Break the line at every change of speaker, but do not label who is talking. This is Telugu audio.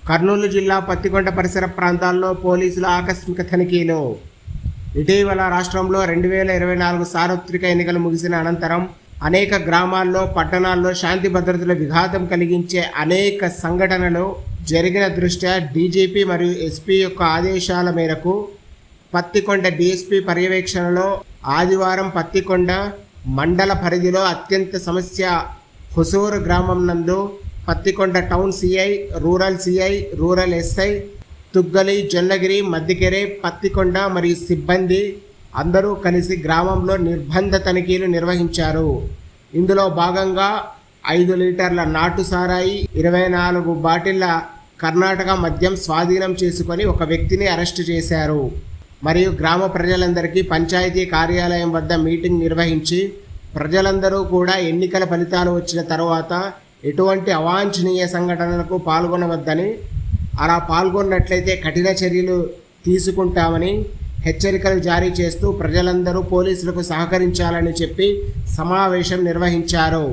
కర్నూలు జిల్లా పత్తికొండ పరిసర ప్రాంతాల్లో పోలీసుల ఆకస్మిక తనిఖీలు. ఇటీవల రాష్ట్రంలో 2024 సార్వత్రిక ఎన్నికలు ముగిసిన అనంతరం అనేక గ్రామాల్లో, పట్టణాల్లో శాంతి భద్రతల విఘాతం కలిగించే అనేక సంఘటనలు జరిగిన దృష్ట్యా డీజీపీ మరియు ఎస్పీ యొక్క ఆదేశాల మేరకు పత్తికొండ డీఎస్పీ పర్యవేక్షణలో ఆదివారం పత్తికొండ మండల పరిధిలో అత్యంత సమస్య హుసూరు గ్రామం నందు Pattikonda town CI, rural SI, Tuggali, Jonnagiri, Maddikera, Pattikonda మరియు సిబ్బంది అందరూ కలిసి గ్రామంలో నిర్బంధ తనిఖీలు నిర్వహించారు. ఇందులో భాగంగా 5 లీటర్ల నాటు సారాయి, 24 బాటిళ్ల కర్ణాటక మద్యం స్వాధీనం చేసుకొని ఒక వ్యక్తిని అరెస్టు చేశారు. మరియు గ్రామ ప్రజలందరికీ పంచాయతీ కార్యాలయం వద్ద మీటింగ్ నిర్వహించి ప్రజలందరూ కూడా ఎన్నికల ఫలితాలు వచ్చిన తర్వాత ఎటువంటి అవాంఛనీయ సంఘటనలకు పాల్గొనవద్దని, అలా పాల్గొన్నట్లయితే కఠిన చర్యలు తీసుకుంటామని హెచ్చరికలు జారీ చేస్తూ ప్రజలందరూ పోలీసులకు సహకరించాలని చెప్పి సమావేశం నిర్వహించారు.